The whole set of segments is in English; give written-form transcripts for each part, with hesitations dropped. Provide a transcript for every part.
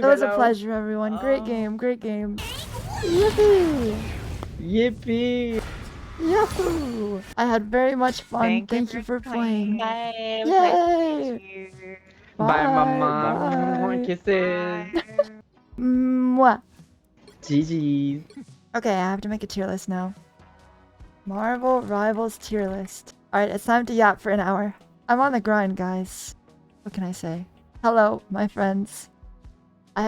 too It was a mellow. pleasure, everyone. Great game, great game. Yippee! Yippee! Yahoo! I had very much fun. Thank you for playing. Bye. It was nice to Yay! meet you. Bye, Bye, mama. bye. Kisses. Bye. Mwah. GG's. Okay, I have to make a tier list now. Marvel Rivals tier list. Alright, it's time to yap for an hour. I'm on the grind, guys. What can I say? Hello, my friends. I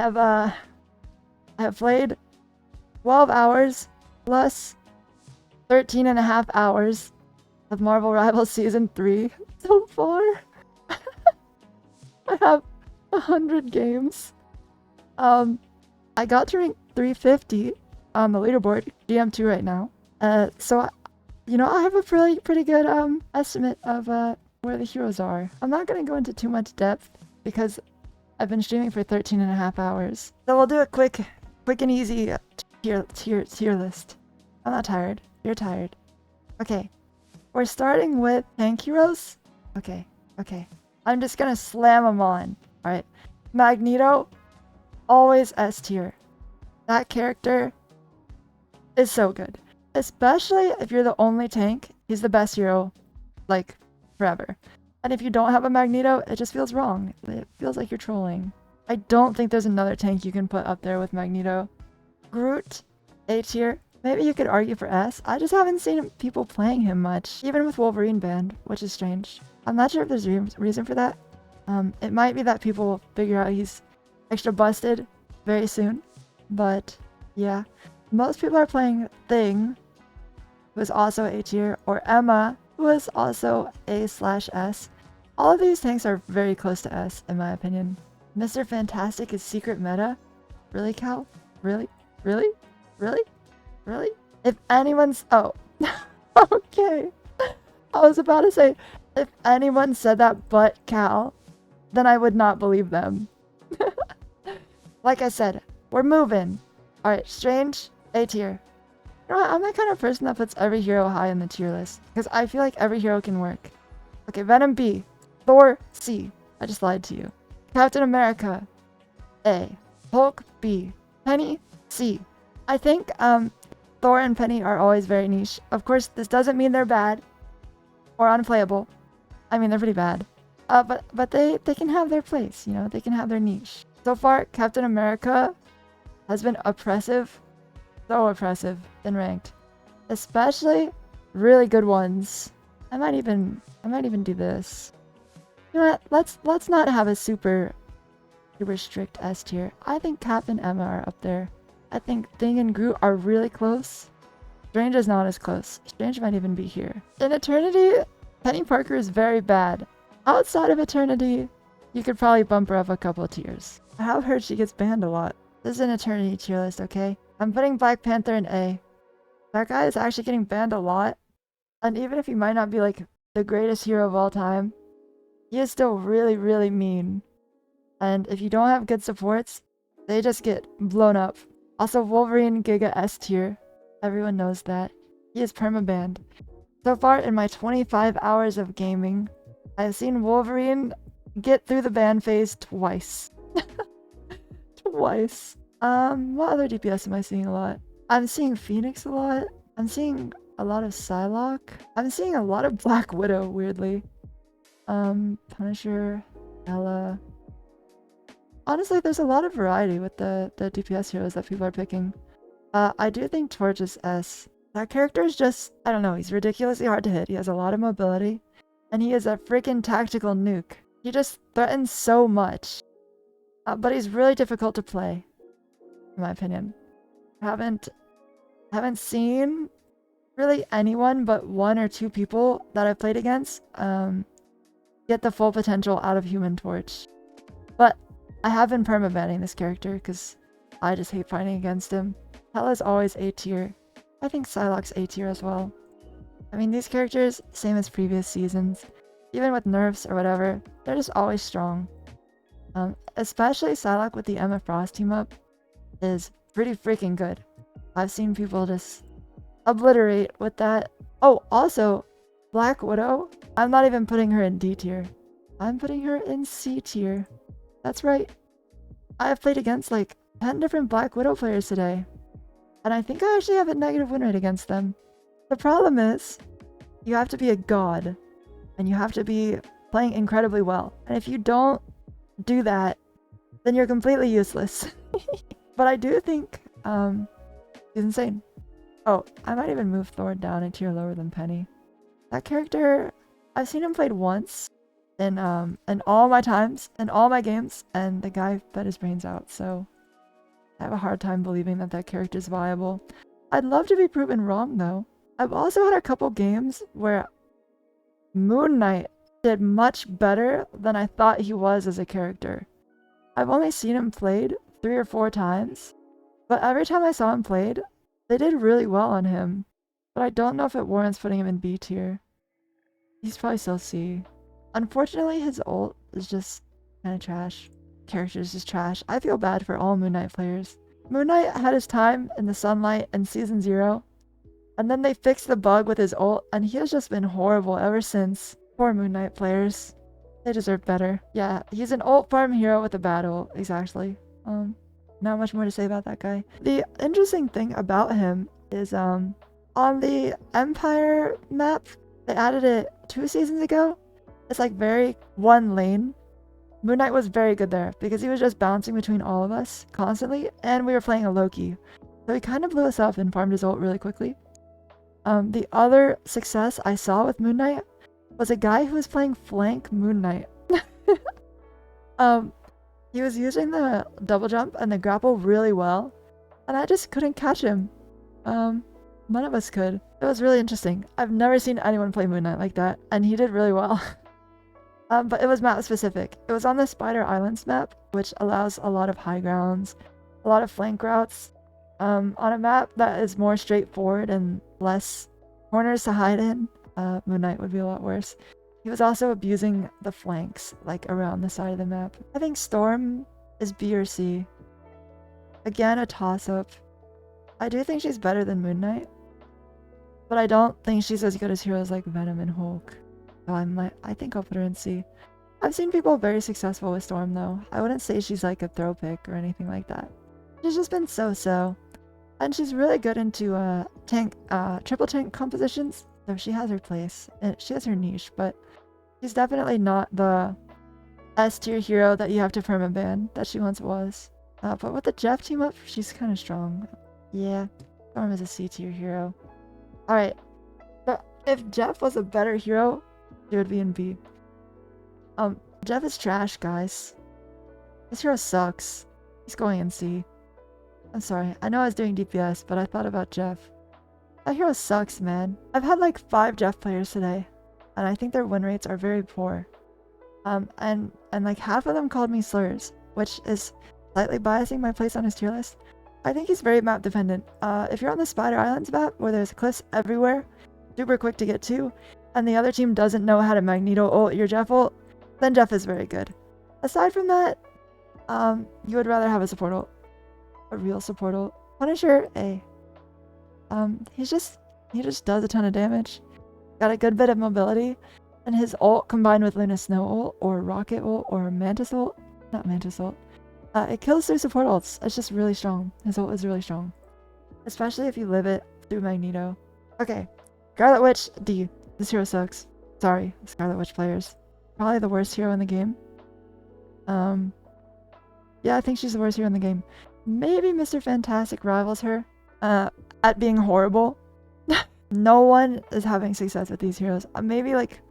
have played 12 hours plus 13 and a half hours of Marvel Rivals Season 3 so far. I have 100 games. I got to rank 350 on the leaderboard, GM2 right now. So, you know, I have a pretty good estimate of where the heroes are. I'm not gonna go into too much depth because I've been streaming for 13 and a half hours. So we'll do a quick and easy tier list. I'm not tired. You're tired. Okay. We're starting with tank heroes. Okay. I'm just gonna slam them on. Alright. Magneto, always S tier. That character is so good. Especially if you're the only tank, he's the best hero, like, forever. And if you don't have a Magneto, it just feels wrong. It feels like you're trolling. I don't think there's another tank you can put up there with Magneto. Groot, A tier. Maybe you could argue for S. I just haven't seen people playing him much, even with Wolverine banned, which is strange. I'm not sure if there's a reason for that. It might be that people will figure out he's extra busted very soon. But, yeah. Most people are playing Thing, who is also A tier, or Emma, who is also A/S. All of these tanks are very close to S, in my opinion. Mr. Fantastic is secret meta? Really, Cal? Really? Really? Really? Really? If anyone's... Oh. Okay. I was about to say, if anyone said that but Cal, then I would not believe them. Like I said, we're moving. Alright, Strange, A tier. You know what? I'm the kind of person that puts every hero high in the tier list, because I feel like every hero can work. Okay, Venom B. Thor C. I just lied to you. Captain America A. Hulk B. Penny C. I think Thor and Penny are always very niche. Of course, this doesn't mean they're bad or unplayable. I mean, they're pretty bad. But they can have their place, you know? They can have their niche. So far, Captain America has been oppressive. So oppressive in ranked. Especially really good ones. I might even do this. You know what? Let's not have a super strict S tier. I think Cap and Emma are up there. I think Thing and Groot are really close. Strange is not as close. Strange might even be here. In Eternity, Penny Parker is very bad. Outside of Eternity, you could probably bump her up a couple of tiers. I have heard she gets banned a lot. This is an Eternity tier list, okay? I'm putting Black Panther in A. That guy is actually getting banned a lot. And even if he might not be like the greatest hero of all time, he is still really, really mean. And if you don't have good supports, they just get blown up. Also, Wolverine Giga S tier. Everyone knows that. He is permabanned. So far in my 25 hours of gaming, I've seen Wolverine get through the ban phase twice. Twice. What other DPS am I seeing a lot? I'm seeing Phoenix a lot. I'm seeing a lot of Psylocke. I'm seeing a lot of Black Widow, weirdly. Punisher, Ella. Honestly, there's a lot of variety with the DPS heroes that people are picking. I do think Torch is S. That character is just, I don't know, he's ridiculously hard to hit. He has a lot of mobility. And he is a freaking tactical nuke. He just threatens so much. But he's really difficult to play, in my opinion. Haven't seen really anyone but one or two people that I've played against get the full potential out of Human Torch. But I have been permabanning this character because I just hate fighting against him. Hella's always A tier. I think Psylocke's A tier as well. I mean, these characters, same as previous seasons. Even with nerfs or whatever, they're just always strong. Especially Psylocke with the Emma Frost team up is pretty freaking good. I've seen people just obliterate with that. Oh, also, Black Widow, I'm not even putting her in D tier. I'm putting her in C tier. That's right. I've played against like 10 different Black Widow players today. And I think I actually have a negative win rate against them. The problem is, you have to be a god. And you have to be playing incredibly well. And if you don't do that, then you're completely useless. But I do think he's insane. Oh, I might even move Thor down a tier lower than Penny. That character, I've seen him played once in all my times, in all my games, and the guy fed his brains out, so I have a hard time believing that that character is viable. I'd love to be proven wrong, though. I've also had a couple games where Moon Knight did much better than I thought he was as a character. I've only seen him played 3 or 4 times, but every time I saw him played, they did really well on him. But I don't know if it warrants putting him in B tier. He's probably still C. Unfortunately, his ult is just kind of trash. Character is just trash. I feel bad for all Moon Knight players. Moon Knight had his time in the sunlight in Season 0, and then they fixed the bug with his ult, and he has just been horrible ever since. Poor Moon Knight players. They deserve better. Yeah, he's an ult farm hero with a bad ult, exactly. Not much more to say about that guy. The interesting thing about him is, on the Empire map, they added it 2 seasons ago. It's like very one lane. Moon Knight was very good there because he was just bouncing between all of us constantly, and we were playing a Loki. So he kind of blew us up and farmed his ult really quickly. The other success I saw with Moon Knight was a guy who was playing flank Moon Knight. He was using the double jump and the grapple really well, and I just couldn't catch him. None of us could. It was really interesting. I've never seen anyone play Moon Knight like that, and he did really well. But it was map specific. It was on the Spider Islands map, which allows a lot of high grounds, a lot of flank routes. On a map that is more straightforward and less corners to hide in, Moon Knight would be a lot worse. He was also abusing the flanks, like around the side of the map. I think Storm is B or C. Again, a toss-up. I do think she's better than Moon Knight, but I don't think she's as good as heroes like Venom and Hulk. So I think I'll put her in C. I've seen people very successful with Storm though. I wouldn't say she's like a throw pick or anything like that. She's just been so-so. And she's really good into triple tank compositions. So she has her place. And she has her niche, but she's definitely not the S tier hero that you have to permaban that she once was. But with the Jeff team up, she's kind of strong. Yeah, Storm is a C tier hero. Alright, but if Jeff was a better hero, he would be in B. Jeff is trash, guys. This hero sucks. He's going in C. I'm sorry, I know I was doing DPS, but I thought about Jeff. That hero sucks, man. I've had like 5 Jeff players today, and I think their win rates are very poor. And like half of them called me slurs, which is slightly biasing my place on his tier list. I think he's very map dependent. If you're on the Spider Islands map, where there's cliffs everywhere, super quick to get to, and the other team doesn't know how to Magneto ult your Jeff ult, then Jeff is very good. Aside from that, you would rather have a support ult. A real support ult. Punisher, A. He just does a ton of damage. Got a good bit of mobility, and his ult combined with Luna Snow ult, or Rocket ult, or Mantis ult, not Mantis ult, it kills through support ults. It's just really strong. His ult is really strong. Especially if you live it through Magneto. Okay, Scarlet Witch, D. This hero sucks. Sorry, Scarlet Witch players. Probably the worst hero in the game. Yeah, I think she's the worst hero in the game. Maybe Mr. Fantastic rivals her at being horrible. No one is having success with these heroes. Maybe like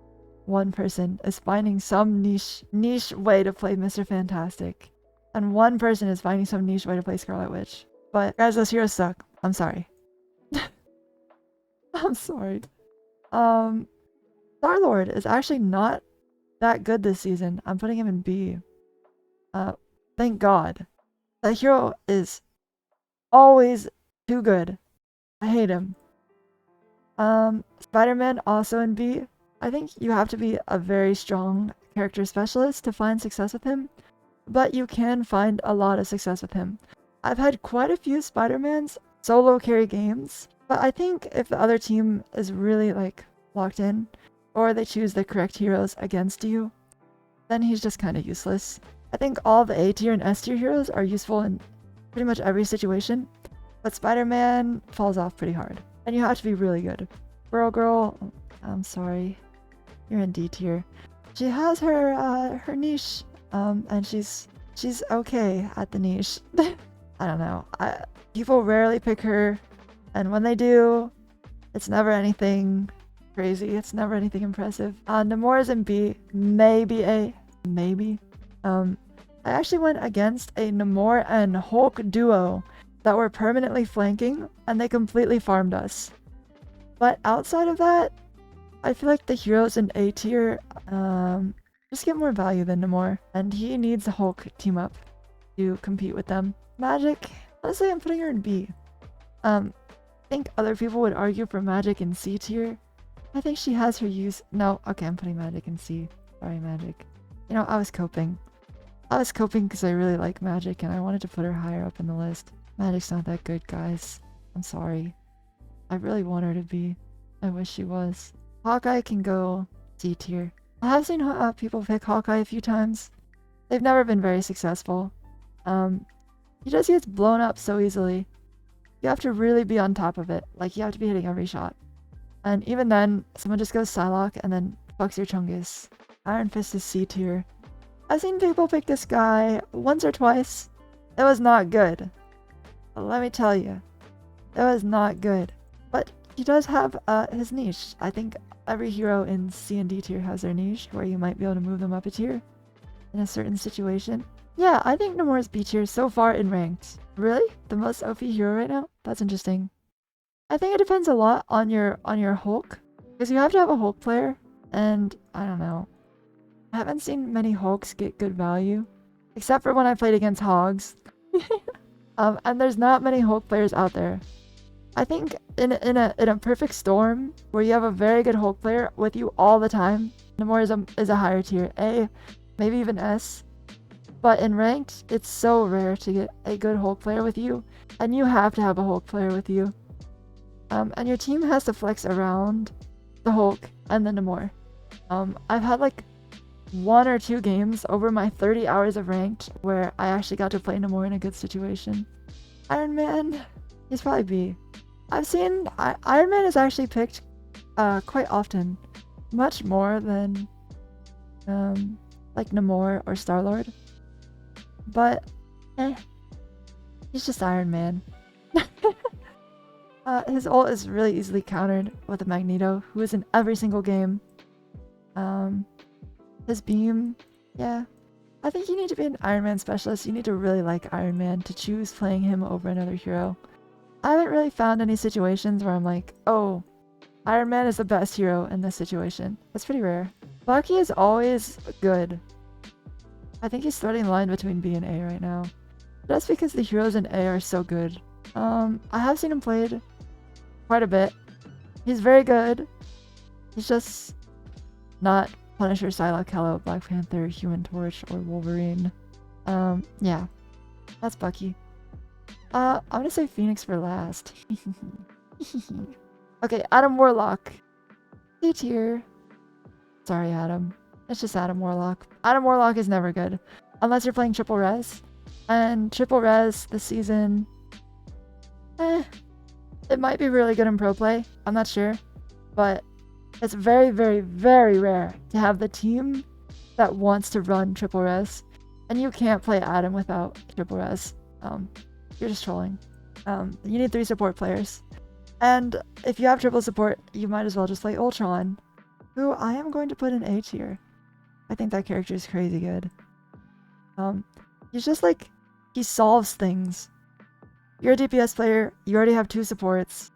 one person is finding some niche way to play Mr. Fantastic. And one person is finding some niche way to play Scarlet Witch. But guys, those heroes suck. I'm sorry. I'm sorry. Star-Lord is actually not that good this season. I'm putting him in B. Thank God. That hero is always too good. I hate him. Spider-Man also in B. I think you have to be a very strong character specialist to find success with him, but you can find a lot of success with him. I've had quite a few Spider-Mans solo carry games, but I think if the other team is really like locked in, or they choose the correct heroes against you, then he's just kind of useless. I think all the A tier and S tier heroes are useful in pretty much every situation, but Spider-Man falls off pretty hard. And you have to be really good. Girl, I'm sorry. You're in D tier. She has her niche, and she's okay at the niche. I don't know. People rarely pick her, and when they do, it's never anything crazy. It's never anything impressive. Namor is in B, maybe A, maybe. I actually went against a Namor and Hulk duo that were permanently flanking, and they completely farmed us. But outside of that, I feel like the heroes in A tier just get more value than Namor, and he needs a Hulk team up to compete with them. Magic, honestly, I'm putting her in B. I think other people would argue for Magic in C tier. I think she has her use. No, okay, I'm putting Magic in C. Sorry, Magic. You know, I was coping. I was coping because I really like Magic and I wanted to put her higher up in the list. Magic's not that good, guys. I'm sorry. I really want her to be. I wish she was. Hawkeye can go C tier. I have seen people pick Hawkeye a few times. They've never been very successful. He just gets blown up so easily. You have to really be on top of it. Like, you have to be hitting every shot. And even then, someone just goes Psylocke and then fucks your Chungus. Iron Fist is C tier. I've seen people pick this guy once or twice. It was not good. But let me tell you, it was not good. But he does have his niche. I think every hero in C and D tier has their niche, where you might be able to move them up a tier in a certain situation. Yeah, I think Namor's B tier so far in ranked. Really? The most OP hero right now? That's interesting. I think it depends a lot on your Hulk, because you have to have a Hulk player, and I don't know. I haven't seen many Hulks get good value, except for when I played against Hogs. And there's not many Hulk players out there. I think in a perfect storm where you have a very good Hulk player with you all the time, Namor is a higher tier, A, maybe even S. But in ranked, it's so rare to get a good Hulk player with you, and you have to have a Hulk player with you. And your team has to flex around the Hulk and the Namor. I've had like 1 or 2 games over my 30 hours of ranked where I actually got to play Namor in a good situation. Iron Man, he's probably B. I've seen Iron Man is actually picked quite often, much more than like Namor or Star-Lord. But he's just Iron Man. His ult is really easily countered with a Magneto, who is in every single game. His beam, yeah. I think you need to be an Iron Man specialist. You need to really like Iron Man to choose playing him over another hero. I haven't really found any situations where I'm like, oh, Iron Man is the best hero in this situation. That's pretty rare. Bucky is always good. I think he's starting the line between B and A right now. That's because the heroes in A are so good. I have seen him played quite a bit. He's very good. He's just not Punisher, Psylocke, Hello, Black Panther, Human Torch, or Wolverine. Yeah. That's Bucky. I'm gonna say Phoenix for last. Okay, Adam Warlock. C tier. Sorry, Adam. It's just Adam Warlock. Adam Warlock is never good. Unless you're playing Triple Res. And Triple Res this season... it might be really good in pro play. I'm not sure. But it's very, very, very rare to have the team that wants to run Triple Res. And you can't play Adam without Triple Res. You're just trolling. You need 3 support players. And if you have triple support, you might as well just play Ultron, who I am going to put in A tier. I think that character is crazy good. He's just like, he solves things. You're a DPS player, you already have 2 supports.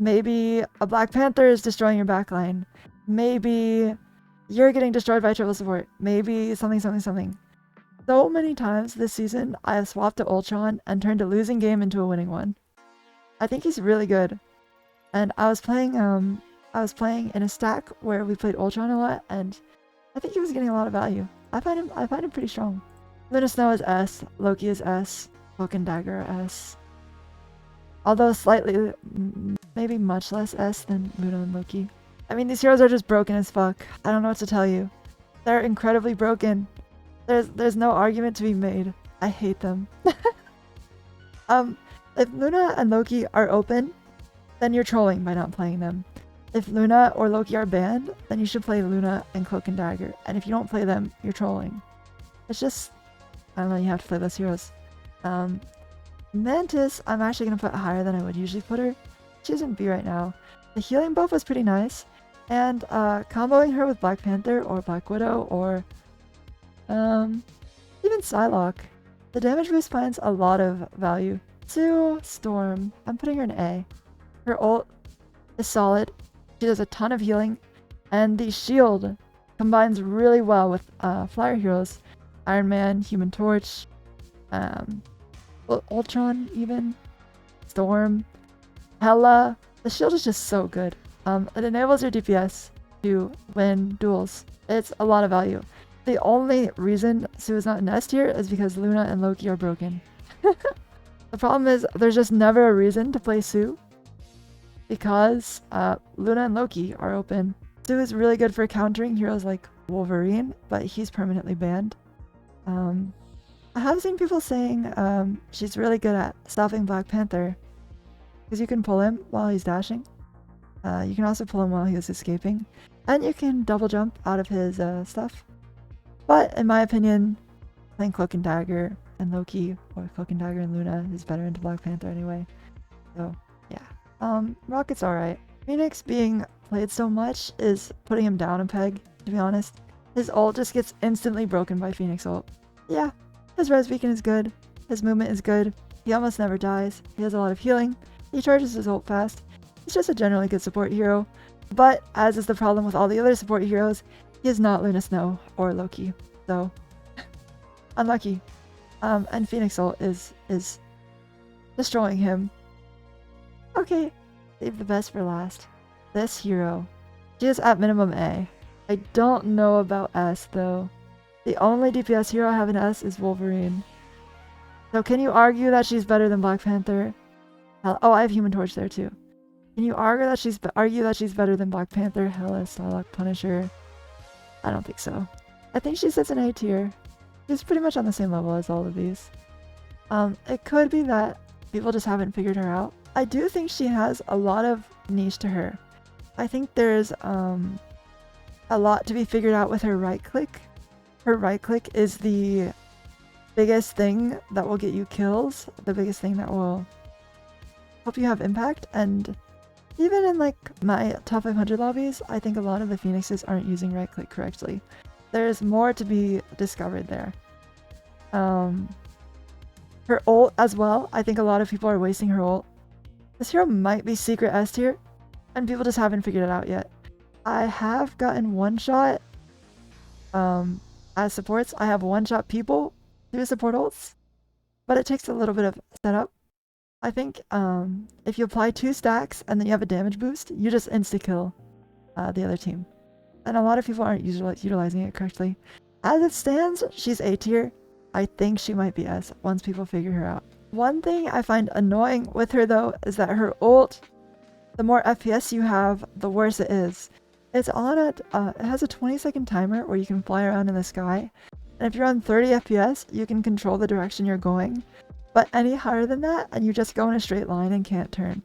Maybe a Black Panther is destroying your backline. Maybe you're getting destroyed by triple support. Maybe something, something, something. So many times this season, I have swapped to Ultron and turned a losing game into a winning one. I think he's really good. And I was playing in a stack where we played Ultron a lot, and I think he was getting a lot of value. I find him pretty strong. Luna Snow is S, Loki is S, Cloak and Dagger are S. Although slightly, maybe much less S than Luna and Loki. I mean, these heroes are just broken as fuck. I don't know what to tell you. They're incredibly broken. There's no argument to be made. I hate them. If Luna and Loki are open, then you're trolling by not playing them. If Luna or Loki are banned, then you should play Luna and Cloak and Dagger. And if you don't play them, you're trolling. It's just, I don't know, you have to play those heroes. Mantis, I'm actually going to put higher than I would usually put her. She's in B right now. The healing buff was pretty nice. And comboing her with Black Panther or Black Widow or even Psylocke. The damage boost finds a lot of value. To Storm, I'm putting her in A. Her ult is solid. She does a ton of healing. And the shield combines really well with flyer heroes. Iron Man, Human Torch, Ultron even, Storm, Hela. The shield is just so good. It enables your DPS to win duels. It's a lot of value. The only reason Sue is not in S tier is because Luna and Loki are broken. The problem is there's just never a reason to play Sue because Luna and Loki are open. Sue is really good for countering heroes like Wolverine, but he's permanently banned. I have seen people saying she's really good at stopping Black Panther because you can pull him while he's dashing. You can also pull him while he is escaping. And you can double jump out of his stuff. But in my opinion, playing Cloak and Dagger and Loki, or Cloak and Dagger and Luna, is better into Black Panther anyway. So, yeah. Rocket's alright. Phoenix being played so much is putting him down a peg, to be honest. His ult just gets instantly broken by Phoenix ult. Yeah, his res beacon is good. His movement is good. He almost never dies. He has a lot of healing. He charges his ult fast. He's just a generally good support hero. But, as is the problem with all the other support heroes, he is not Luna Snow or Loki. So, unlucky. And Phoenix ult is destroying him. Okay, save the best for last. This hero. She is at minimum A. I don't know about S though. The only DPS hero I have in S is Wolverine. So can you argue that she's better than Black Panther? Oh, I have Human Torch there too. Can you argue that she's better than Black Panther, Hela, Psylocke, Punisher? I don't think so. I think she sits in A tier. She's pretty much on the same level as all of these. It could be that people just haven't figured her out. I do think she has a lot of niche to her. I think there's a lot to be figured out with her right click. Her right click is the biggest thing that will get you kills, the biggest thing that will help you have impact, and even in like my top 500 lobbies, I think a lot of the Phoenixes aren't using right click correctly. There's more to be discovered there. Her ult as well, I think a lot of people are wasting her ult. This hero might be secret S tier, and people just haven't figured it out yet. I have gotten one shot as supports. I have one shot people through support ults, but it takes a little bit of setup. I think if you apply 2 stacks and then you have a damage boost, you just insta-kill the other team. And a lot of people aren't utilizing it correctly. As it stands, she's A tier. I think she might be S once people figure her out. One thing I find annoying with her though is that her ult, the more FPS you have, the worse it is. It's on at, it has a 20-second timer where you can fly around in the sky. And if you're on 30 FPS, you can control the direction you're going. But any higher than that, and you just go in a straight line and can't turn.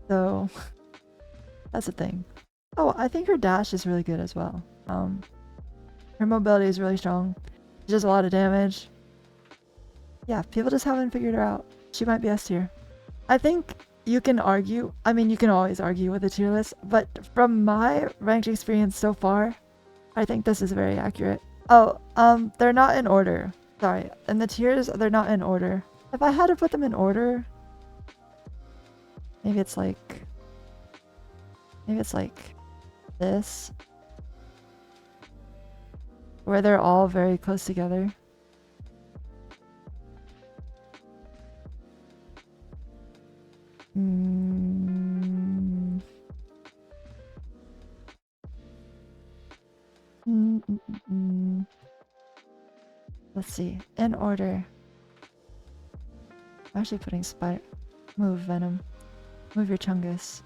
So that's a thing. Oh, I think her dash is really good as well. Her mobility is really strong. She does a lot of damage. Yeah, people just haven't figured her out. She might be S tier. I think you can argue, I mean you can always argue with a tier list, but from my ranked experience so far, I think this is very accurate. Oh, they're not in order. Sorry, in the tiers, they're not in order. If I had to put them in order, maybe it's like this, where they're all very close together. Let's see. In order. I'm actually putting Spider. Move Venom. Move your Chungus.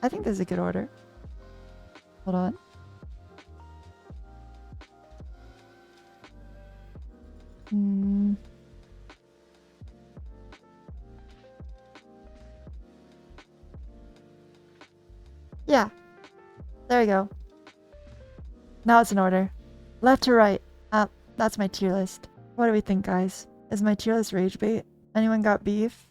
I think this is a good order. Hold on. Hmm. Yeah. There we go. Now it's in order. Left to right. That's my tier list. What do we think, guys? Is my tier list rage bait? Anyone got beef?